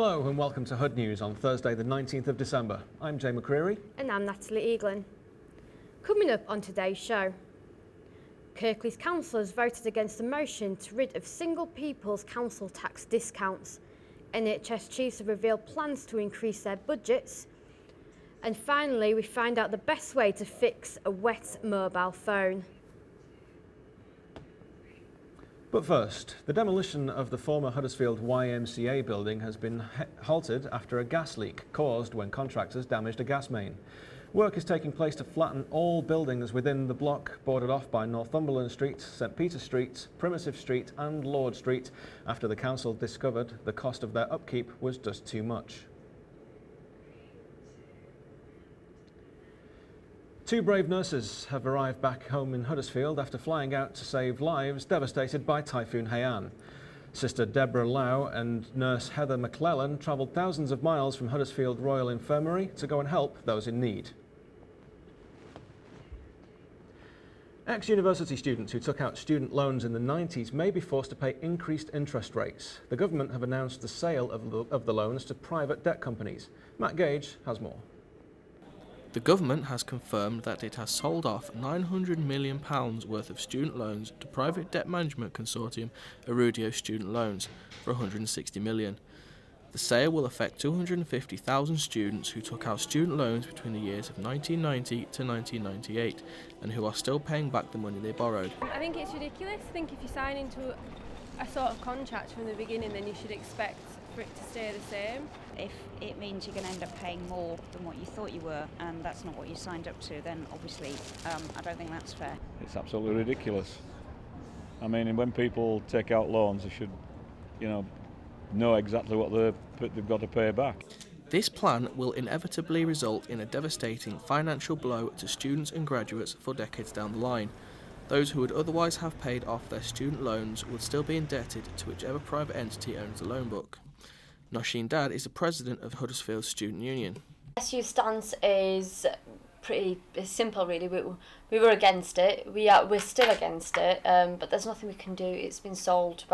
Hello and welcome to Hood News on Thursday the 19th of December. I'm Jay McCreary. And I'm Natalie Eaglin. Coming up on today's show, Kirklees councillors voted against the motion to rid of single people's council tax discounts. NHS chiefs have revealed plans to increase their budgets. And finally, we find out the best way to fix a wet mobile phone. But first, the demolition of the former Huddersfield YMCA building has been halted after a gas leak caused when contractors damaged a gas main. Work is taking place to flatten all buildings within the block bordered off by Northumberland Street, St Peter Street, Primitive Street and Lord Street after the council discovered the cost of their upkeep was just too much. Two brave nurses have arrived back home in Huddersfield after flying out to save lives devastated by Typhoon Haiyan. Sister Deborah Lau and nurse Heather McClellan travelled thousands of miles from Huddersfield Royal Infirmary to go and help those in need. Ex-university students who took out student loans in the 90s may be forced to pay increased interest rates. The government have announced the sale of the loans to private debt companies. Matt Gage has more. The government has confirmed that it has sold off £900 million worth of student loans to private debt management consortium Arudio Student Loans for £160 million. The sale will affect 250,000 students who took out student loans between the years of 1990 to 1998 and who are still paying back the money they borrowed. I think it's ridiculous. I think if you sign into a sort of contract from the beginning, then you should expect for it to stay the same. If it means you're going to end up paying more than what you thought you were and that's not what you signed up to, then obviously I don't think that's fair. It's absolutely ridiculous. I mean, when people take out loans, they should, know exactly what they've got to pay back. This plan will inevitably result in a devastating financial blow to students and graduates for decades down the line. Those who would otherwise have paid off their student loans would still be indebted to whichever private entity owns the loan book. Nosheen Dad is the president of Huddersfield Student Union. SU stance is pretty simple, really. We were against it. We're still against it, but there's nothing we can do. It's been sold,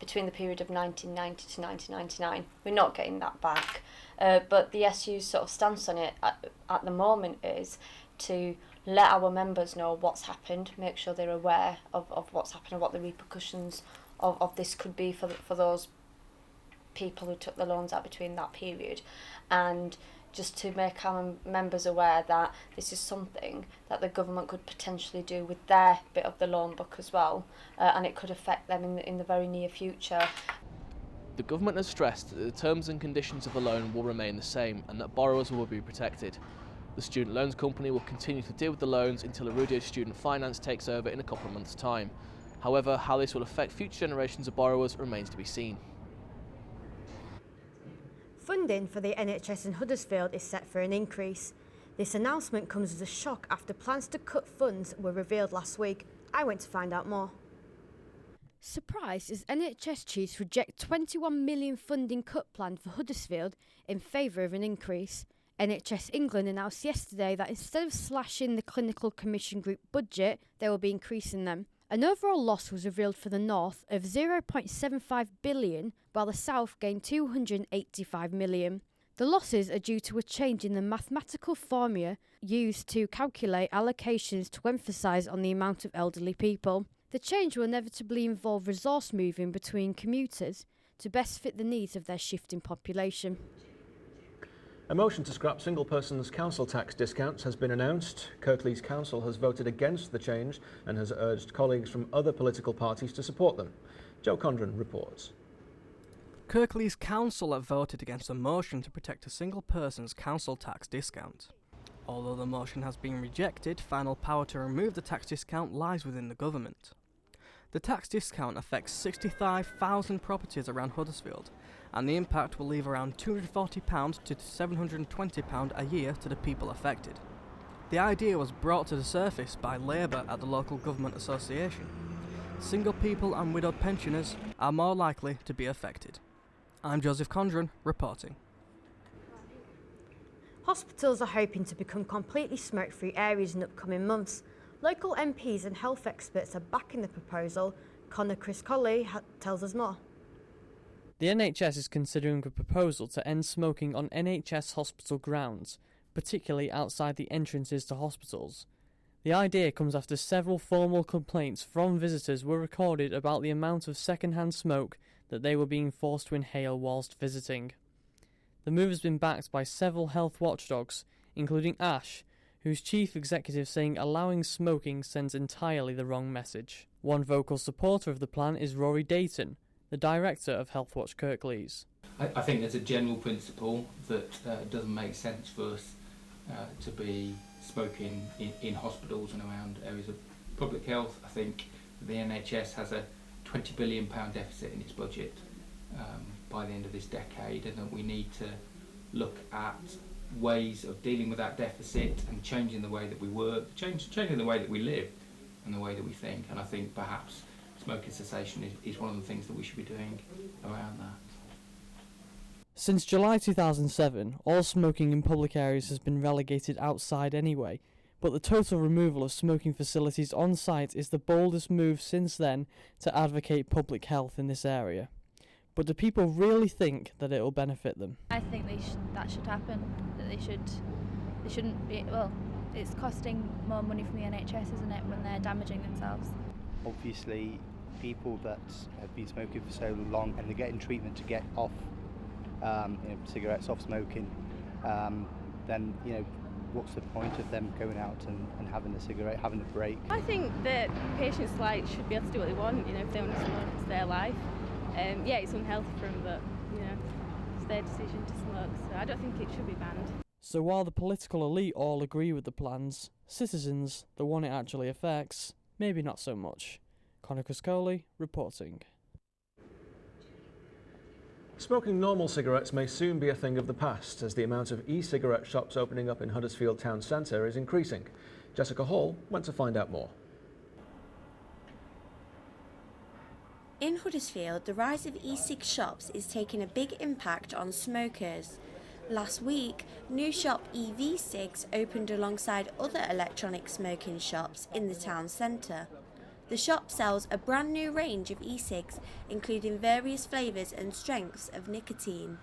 between the period of 1990 to 1999. We're not getting that back. But the SU's sort of stance on it at the moment is to let our members know what's happened, make sure they're aware of what's happened and what the repercussions of this could be for those people who took the loans out between that period, and just to make our members aware that this is something that the government could potentially do with their bit of the loan book as well, and it could affect them in the very near future. The government has stressed that the terms and conditions of the loan will remain the same and that borrowers will be protected. The student loans company will continue to deal with the loans until Arudio Student Finance takes over in a couple of months' time. However, how this will affect future generations of borrowers remains to be seen. Funding for the NHS in Huddersfield is set for an increase. This announcement comes as a shock after plans to cut funds were revealed last week. I went to find out more. Surprised as NHS chiefs reject £21 million funding cut plan for Huddersfield in favour of an increase. NHS England announced yesterday that instead of slashing the Clinical Commission Group budget, they will be increasing them. An overall loss was revealed for the North of £0.75 billion, while the South gained £285 million. The losses are due to a change in the mathematical formula used to calculate allocations to emphasise on the amount of elderly people. The change will inevitably involve resource moving between commuters to best fit the needs of their shifting population. A motion to scrap single persons council tax discounts has been announced. Kirklees Council has voted against the change and has urged colleagues from other political parties to support them. Joe Condren reports. Kirklees Council have voted against a motion to protect a single person's council tax discount. Although the motion has been rejected, final power to remove the tax discount lies within the government. The tax discount affects 65,000 properties around Huddersfield, and the impact will leave around £240 to £720 a year to the people affected. The idea was brought to the surface by Labour at the local government association. Single people and widowed pensioners are more likely to be affected. I'm Joseph Condren, reporting. Hospitals are hoping to become completely smoke-free areas in upcoming months. Local MPs and health experts are backing the proposal. Conor Chris Colley tells us more. The NHS is considering a proposal to end smoking on NHS hospital grounds, particularly outside the entrances to hospitals. The idea comes after several formal complaints from visitors were recorded about the amount of second-hand smoke that they were being forced to inhale whilst visiting. The move has been backed by several health watchdogs, including ASH, whose chief executive saying allowing smoking sends entirely the wrong message. One vocal supporter of the plan is Rory Dayton, the director of Healthwatch Kirklees. I think there's a general principle that it doesn't make sense for us to be smoking in hospitals and around areas of public health. I think the NHS has a £20 billion deficit in its budget by the end of this decade, and that we need to look at ways of dealing with that deficit and changing the way that we work, changing the way that we live and the way that we think. And I think perhaps smoking cessation is one of the things that we should be doing around that. Since July 2007, all smoking in public areas has been relegated outside anyway, but the total removal of smoking facilities on site is the boldest move since then to advocate public health in this area. But do people really think that it will benefit them? I think that should happen. That they shouldn't be. Well, it's costing more money from the NHS, isn't it, when they're damaging themselves? Obviously, people that have been smoking for so long and they're getting treatment to get off cigarettes, off smoking, then what's the point of them going out and having a cigarette, having a break? I think that patients should be able to do what they want. If they want to smoke, it's their life. Yeah, it's unhealthy for them, but it's their decision to smoke. So I don't think it should be banned. So while the political elite all agree with the plans, citizens, the one it actually affects, maybe not so much. Connor Cuscoli reporting. Smoking normal cigarettes may soon be a thing of the past, as the amount of e-cigarette shops opening up in Huddersfield town centre is increasing. Jessica Hall went to find out more. In Huddersfield, the rise of e-cig shops is taking a big impact on smokers. Last week, new shop EV Cigs opened alongside other electronic smoking shops in the town centre. The shop sells a brand new range of e-cigs, including various flavours and strengths of nicotine.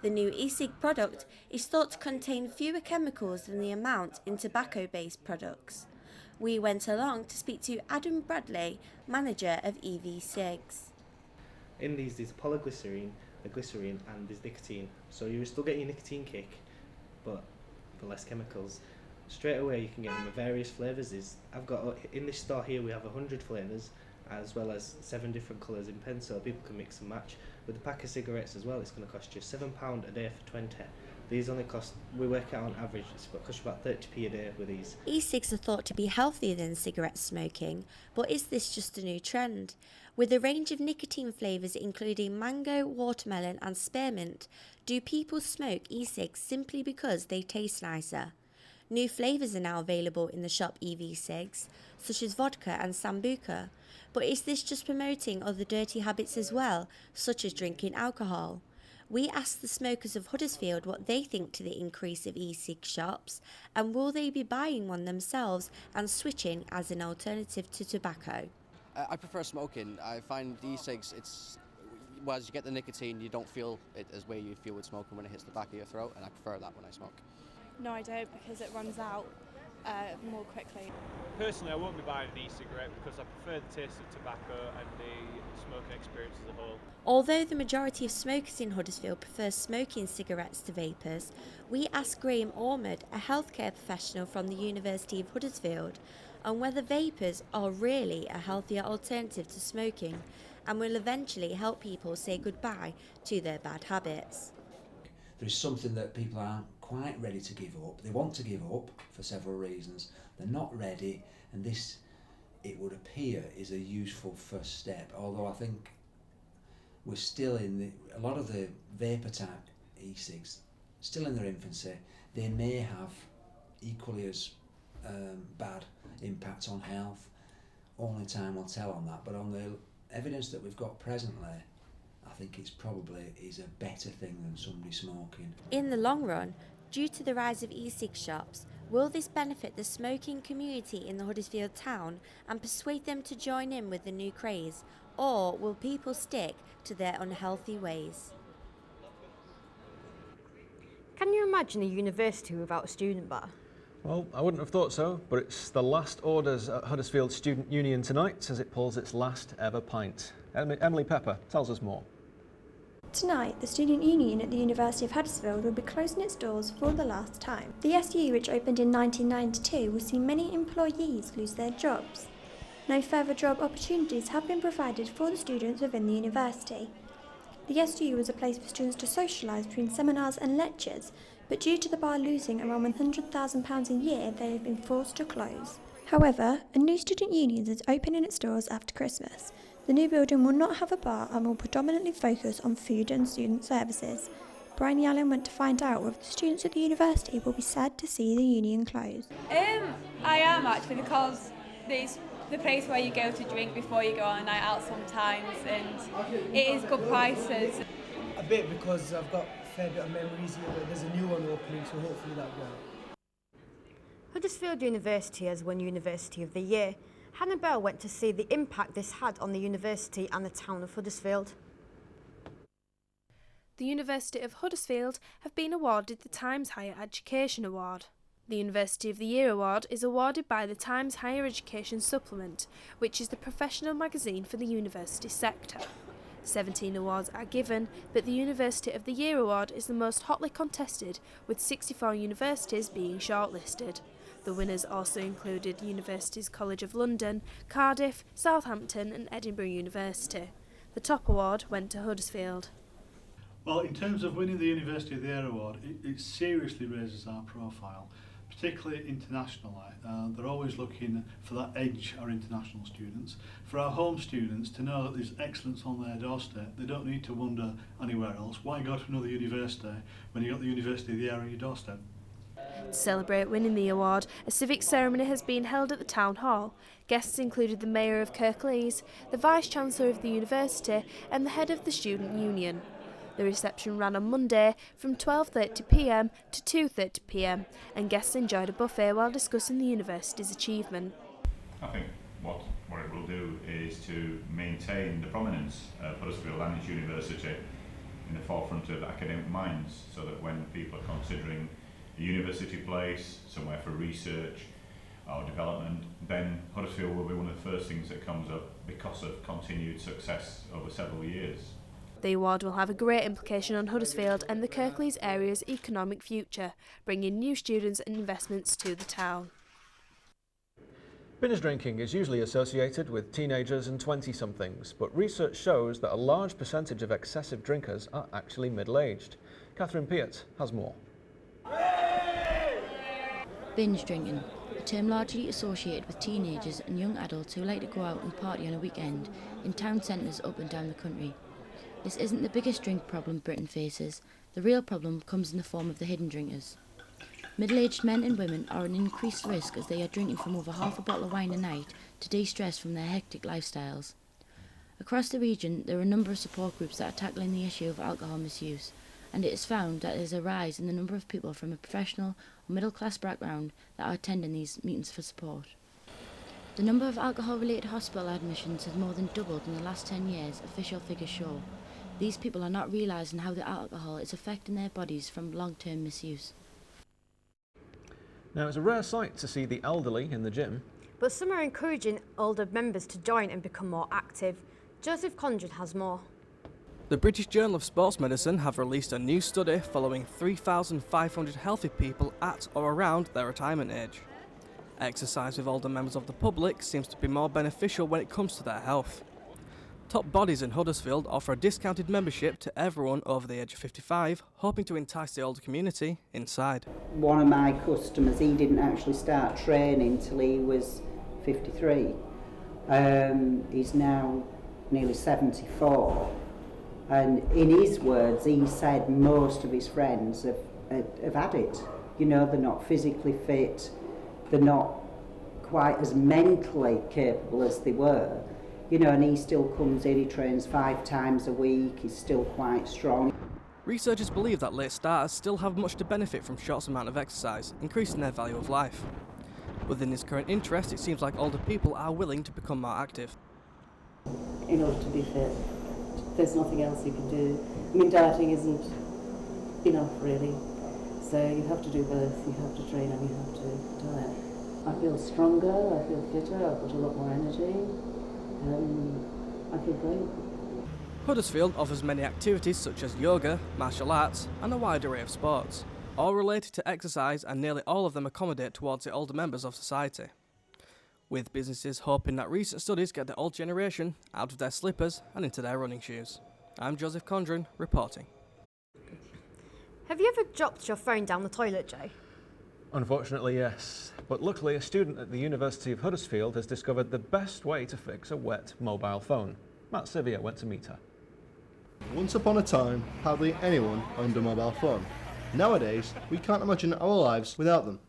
The new e-cig product is thought to contain fewer chemicals than the amount in tobacco-based products. We went along to speak to Adam Bradley, manager of EV Cigs. In these, there's polyglycerine, the glycerine, and there's nicotine. So you still get your nicotine kick, but for less chemicals. Straight away you can get them with various flavours. I've got in this store here we have 100 flavours, as well as 7 different colours in pens, so people can mix and match. With the pack of cigarettes as well, it's going to cost you £7 a day for 20. These only cost, we work out on average, it's going to cost you about 30p a day with these. E-cigs are thought to be healthier than cigarette smoking, but is this just a new trend? With a range of nicotine flavours including mango, watermelon and spearmint, do people smoke e-cigs simply because they taste nicer? New flavours are now available in the shop EV Cigs, such as vodka and sambuca. But is this just promoting other dirty habits as well, such as drinking alcohol? We asked the smokers of Huddersfield what they think to the increase of e-cig shops, and will they be buying one themselves and switching as an alternative to tobacco? I prefer smoking. I find e-cigs, as you get the nicotine, you don't feel it as way you feel with smoking when it hits the back of your throat, and I prefer that when I smoke. No, I don't, because it runs out more quickly. Personally, I won't be buying an e-cigarette because I prefer the taste of tobacco and the smoking experience as a whole. Although the majority of smokers in Huddersfield prefer smoking cigarettes to vapours, we asked Graham Ormond, a healthcare professional from the University of Huddersfield, on whether vapours are really a healthier alternative to smoking and will eventually help people say goodbye to their bad habits. There is something that people aren't quite ready to give up. They want to give up for several reasons. They're not ready, and this, it would appear, is a useful first step. Although I think we're still a lot of the vapor type e-cigs still in their infancy. They may have equally as bad impact on health. Only time will tell on that. But on the evidence that we've got presently, I think it's probably is a better thing than somebody smoking. In the long run, due to the rise of e-cig shops, will this benefit the smoking community in the Huddersfield town and persuade them to join in with the new craze, or will people stick to their unhealthy ways? Can you imagine a university without a student bar? Well, I wouldn't have thought so, but it's the last orders at Huddersfield Student Union tonight as it pulls its last ever pint. Emily Pepper tells us more. Tonight, the Student Union at the University of Huddersfield will be closing its doors for the last time. The SU, which opened in 1992, will see many employees lose their jobs. No further job opportunities have been provided for the students within the university. The SU was a place for students to socialise between seminars and lectures, but due to the bar losing around £100,000 a year, they have been forced to close. However, a new student union is opening its doors after Christmas. The new building will not have a bar and will predominantly focus on food and student services. Bryony Allen went to find out whether the students at the university will be sad to see the union close. I am actually, because it's the place where you go to drink before you go on a night out sometimes, and it is good prices. A bit, because I've got a fair bit of memories here, but there's a new one opening, so hopefully that will. Huddersfield University has won University of the Year. Hannah Bell went to see the impact this had on the university and the town of Huddersfield. The University of Huddersfield have been awarded the Times Higher Education Award. The University of the Year Award is awarded by the Times Higher Education Supplement, which is the professional magazine for the university sector. 17 awards are given, but the University of the Year Award is the most hotly contested, with 64 universities being shortlisted. The winners also included Universities College of London, Cardiff, Southampton and Edinburgh University. The top award went to Huddersfield. Well, in terms of winning the University of the Year Award, it seriously raises our profile, particularly internationally. They're always looking for that edge, our international students. For our home students to know that there's excellence on their doorstep, they don't need to wander anywhere else. Why go to another university when you've got the University of the Year on your doorstep? To celebrate winning the award, a civic ceremony has been held at the Town Hall. Guests included the Mayor of Kirklees, the Vice-Chancellor of the University and the head of the Student Union. The reception ran on Monday from 12:30pm to 2:30pm and guests enjoyed a buffet while discussing the university's achievement. I think what it will do is to maintain the prominence of Huddersfield and its university in the forefront of academic minds, so that when people are considering a university place, somewhere for research or development, then Huddersfield will be one of the first things that comes up because of continued success over several years. The award will have a great implication on Huddersfield and the Kirklees area's economic future, bringing new students and investments to the town. Binge drinking is usually associated with teenagers and 20-somethings, but research shows that a large percentage of excessive drinkers are actually middle-aged. Catherine Piatt has more. Binge drinking, a term largely associated with teenagers and young adults who like to go out and party on a weekend in town centres up and down the country. This isn't the biggest drink problem Britain faces. The real problem comes in the form of the hidden drinkers. Middle-aged men and women are at increased risk as they are drinking from over half a bottle of wine a night to de-stress from their hectic lifestyles. Across the region, there are a number of support groups that are tackling the issue of alcohol misuse, and it is found that there is a rise in the number of people from a professional or middle-class background that are attending these meetings for support. The number of alcohol-related hospital admissions has more than doubled in the last 10 years, official figures show. These people are not realising how the alcohol is affecting their bodies from long-term misuse. Now, it's a rare sight to see the elderly in the gym. But some are encouraging older members to join and become more active. Joseph Condren has more. The British Journal of Sports Medicine have released a new study following 3,500 healthy people at or around their retirement age. Exercise with older members of the public seems to be more beneficial when it comes to their health. Top Bodies in Huddersfield offer a discounted membership to everyone over the age of 55, hoping to entice the older community inside. One of my customers, he didn't actually start training till he was 53. He's now nearly 74. And in his words, he said most of his friends have had it. You know, they're not physically fit, they're not quite as mentally capable as they were. You know, and he still comes in, he trains 5 times a week, he's still quite strong. Researchers believe that late starters still have much to benefit from short amount of exercise, increasing their value of life. Within this current interest, it seems like older people are willing to become more active. in order to be fit. There's nothing else you can do. I mean, dieting isn't enough really. So you have to do both. You have to train and you have to diet. I feel stronger, I feel fitter, I've got a lot more energy. I feel great. Huddersfield offers many activities such as yoga, martial arts and a wide array of sports, all related to exercise, and nearly all of them accommodate towards the older members of society, with businesses hoping that recent studies get the old generation out of their slippers and into their running shoes. I'm Joseph Condren, reporting. Have you ever dropped your phone down the toilet, Jay? Unfortunately, yes. But luckily, a student at the University of Huddersfield has discovered the best way to fix a wet mobile phone. Matt Sivia went to meet her. Once upon a time, hardly anyone owned a mobile phone. Nowadays, we can't imagine our lives without them,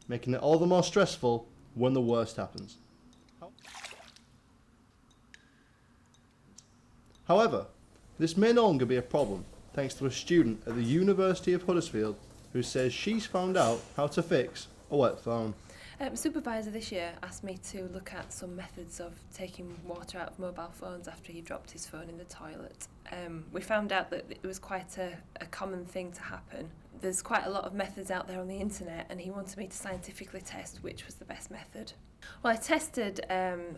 making it all the more stressful when the worst happens. However, this may no longer be a problem, thanks to a student at the University of Huddersfield who says she's found out how to fix a wet phone. Supervisor this year asked me to look at some methods of taking water out of mobile phones after he dropped his phone in the toilet. We found out that it was quite a common thing to happen. There's quite a lot of methods out there on the internet, and he wanted me to scientifically test which was the best method. Well, I tested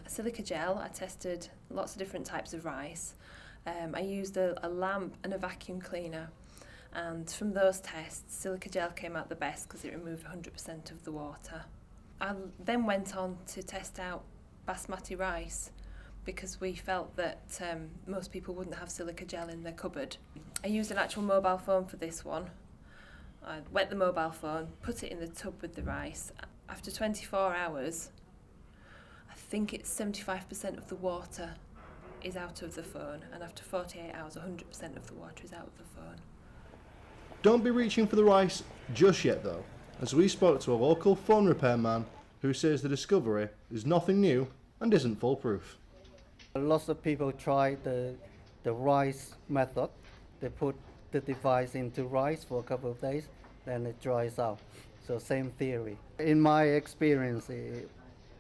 silica gel, I tested lots of different types of rice, I used a lamp and a vacuum cleaner, and from those tests silica gel came out the best because it removed 100% of the water. I then went on to test out basmati rice because we felt that most people wouldn't have silica gel in their cupboard. I used an actual mobile phone for this one. I wet the mobile phone, put it in the tub with the rice. After 24 hours, I think it's 75% of the water is out of the phone, and after 48 hours, 100% of the water is out of the phone. Don't be reaching for the rice just yet though, as we spoke to a local phone repairman who says the discovery is nothing new and isn't foolproof. Lots of people try the rice method. They put the device into rice for a couple of days, then it dries out. So same theory. In my experience, it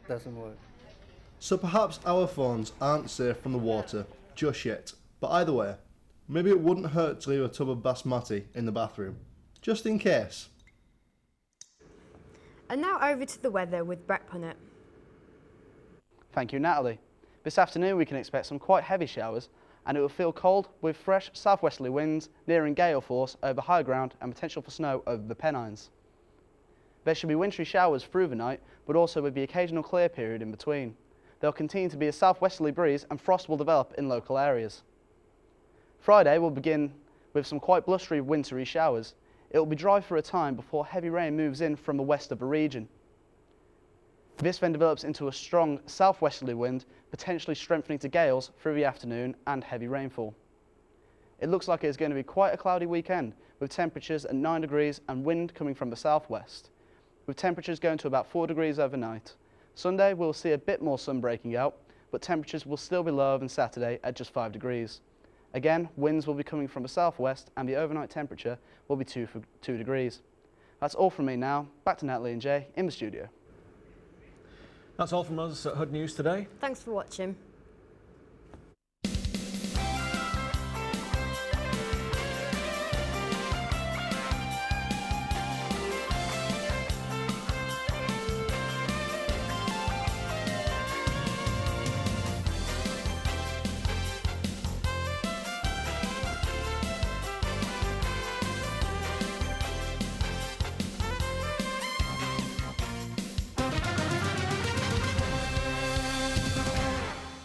doesn't work. So perhaps our phones aren't safe from the water just yet, but either way, maybe it wouldn't hurt to leave a tub of basmati in the bathroom, just in case. And now over to the weather with Brett Punnett. Thank you, Natalie. This afternoon we can expect some quite heavy showers, and it will feel cold with fresh southwesterly winds nearing gale force over high ground and potential for snow over the Pennines. There should be wintry showers through the night, but also with the occasional clear period in between. There will continue to be a southwesterly breeze and frost will develop in local areas. Friday will begin with some quite blustery wintry showers. It will be dry for a time before heavy rain moves in from the west of the region. This then develops into a strong southwesterly wind, potentially strengthening to gales through the afternoon and heavy rainfall. It looks like it is going to be quite a cloudy weekend, with temperatures at 9 degrees and wind coming from the southwest, with temperatures going to about 4 degrees overnight. Sunday we'll see a bit more sun breaking out, but temperatures will still be lower than Saturday at just 5 degrees. Again, winds will be coming from the southwest and the overnight temperature will be 2 degrees. That's all from me now. Back to Natalie and Jay in the studio. That's all from us at HUD News today. Thanks for watching.